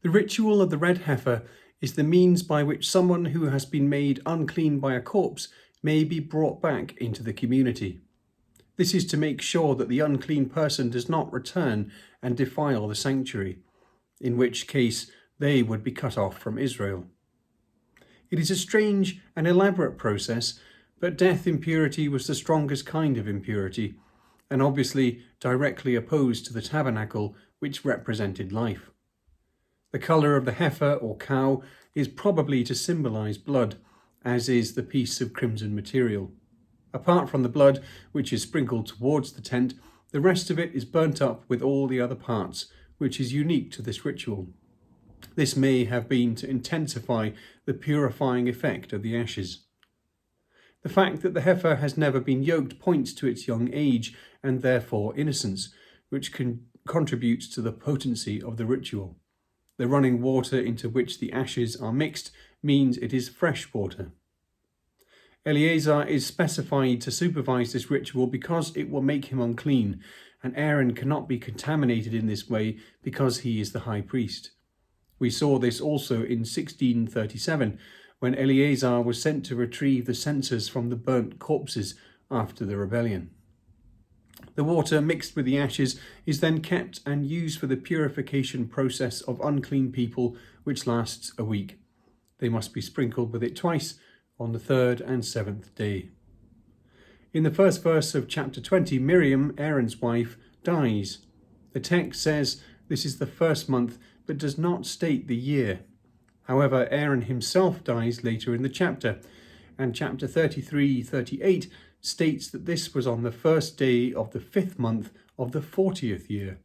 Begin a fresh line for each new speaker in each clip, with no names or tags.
The ritual of the red heifer is the means by which someone who has been made unclean by a corpse may be brought back into the community. This is to make sure that the unclean person does not return and defile the sanctuary, in which case they would be cut off from Israel. It is a strange and elaborate process, but death impurity was the strongest kind of impurity, and obviously directly opposed to the tabernacle, which represented life. The colour of the heifer or cow is probably to symbolise blood, as is the piece of crimson material. Apart from the blood, which is sprinkled towards the tent, the rest of it is burnt up with all the other parts, which is unique to this ritual. This may have been to intensify the purifying effect of the ashes. The fact that the heifer has never been yoked points to its young age and therefore innocence, which contributes to the potency of the ritual. The running water into which the ashes are mixed means it is fresh water. Eleazar is specified to supervise this ritual because it will make him unclean, and Aaron cannot be contaminated in this way because he is the high priest. We saw this also in 1637, when Eleazar was sent to retrieve the censers from the burnt corpses after the rebellion. The water mixed with the ashes is then kept and used for the purification process of unclean people, which lasts a week. They must be sprinkled with it twice, on the third and seventh day. In the first verse of chapter 20, Miriam, Aaron's wife, dies. The text says this is the first month, but does not state the year. However, Aaron himself dies later in the chapter, and chapter 33-38 states that this was on the first day of the 5th month of the 40th year.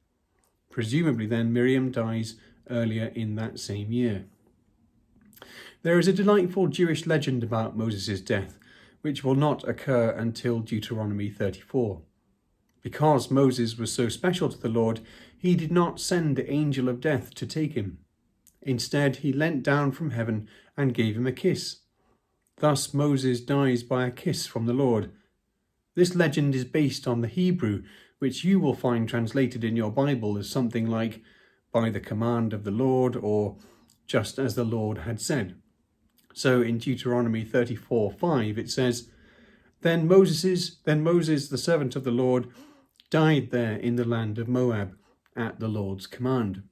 Presumably then Miriam dies earlier in that same year. There is a delightful Jewish legend about Moses' death, which will not occur until Deuteronomy 34. Because Moses was so special to the Lord, he did not send the angel of death to take him. Instead, he leant down from heaven and gave him a kiss. Thus Moses dies by a kiss from the Lord. This legend is based on the Hebrew, which you will find translated in your Bible as something like, by the command of the Lord, or just as the Lord had said. So in Deuteronomy 34:5 it says, Then Moses, the servant of the Lord, died there in the land of Moab at the Lord's command.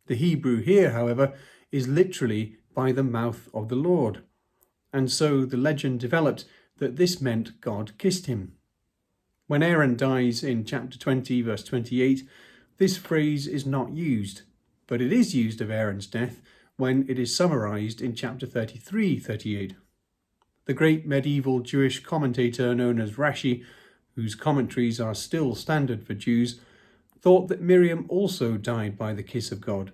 The Hebrew here, however, is literally by the mouth of the Lord. And so the legend developed that this meant God kissed him. When Aaron dies in chapter 20, verse 28, this phrase is not used, but it is used of Aaron's death when it is summarized in chapter 33-38. The great medieval Jewish commentator known as Rashi, whose commentaries are still standard for Jews, thought that Miriam also died by the kiss of God,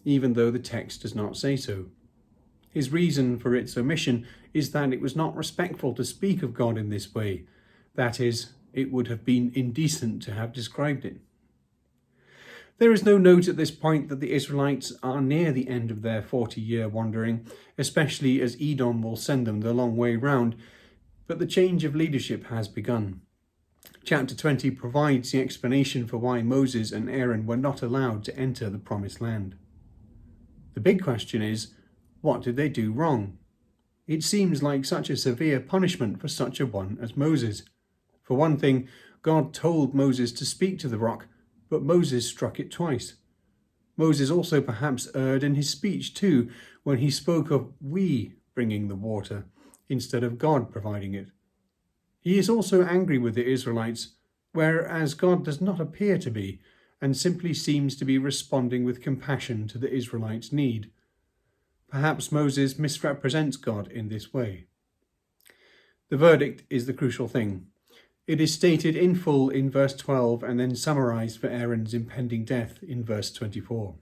even though the text does not say so. His reason for its omission is that it was not respectful to speak of God in this way. That is, it would have been indecent to have described it. There is no note at this point that the Israelites are near the end of their 40-year wandering, especially as Edom will send them the long way round, but the change of leadership has begun. Chapter 20 provides the explanation for why Moses and Aaron were not allowed to enter the promised land. The big question is, what did they do wrong? It seems like such a severe punishment for such a one as Moses. For one thing, God told Moses to speak to the rock, but Moses struck it twice. Moses also perhaps erred in his speech too, when he spoke of we bringing the water, instead of God providing it. He is also angry with the Israelites, whereas God does not appear to be, and simply seems to be responding with compassion to the Israelites' need. Perhaps Moses misrepresents God in this way. The verdict is the crucial thing. It is stated in full in verse 12 and then summarized for Aaron's impending death in verse 24.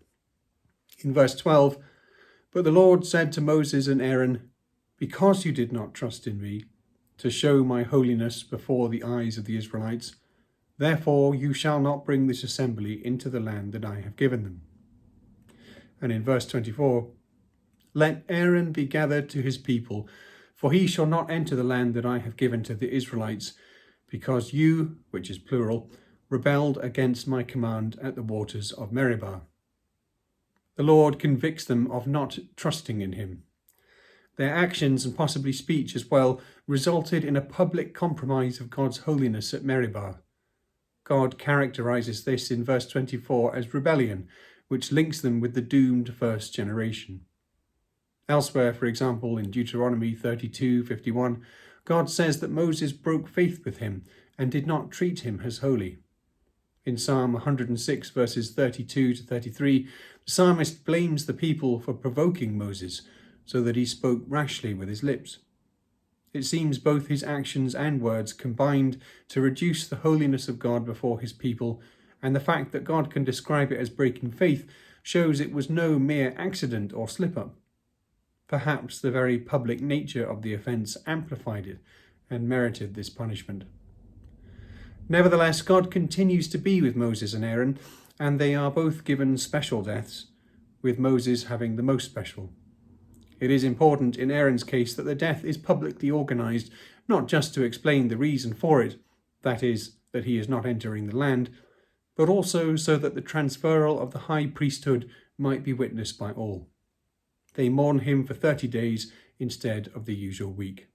In verse 12, But the Lord said to Moses and Aaron, Because you did not trust in me, to show my holiness before the eyes of the Israelites, therefore you shall not bring this assembly into the land that I have given them. And in verse 24, Let Aaron be gathered to his people, for he shall not enter the land that I have given to the Israelites, because you, which is plural, rebelled against my command at the waters of Meribah. The Lord convicts them of not trusting in him. Their actions, and possibly speech as well, resulted in a public compromise of God's holiness at Meribah. God characterizes this in verse 24 as rebellion, which links them with the doomed first generation. Elsewhere, for example, in Deuteronomy 32:51, God says that Moses broke faith with him and did not treat him as holy. In Psalm 106, verses 32 to 33, the psalmist blames the people for provoking Moses, so that he spoke rashly with his lips. It seems both his actions and words combined to reduce the holiness of God before his people, and the fact that God can describe it as breaking faith shows it was no mere accident or slip-up. Perhaps the very public nature of the offence amplified it and merited this punishment. Nevertheless, God continues to be with Moses and Aaron, and they are both given special deaths, with Moses having the most special. It is important in Aaron's case that the death is publicly organised, not just to explain the reason for it, that is, that he is not entering the land, but also so that the transferal of the high priesthood might be witnessed by all. They mourn him for 30 days instead of the usual week.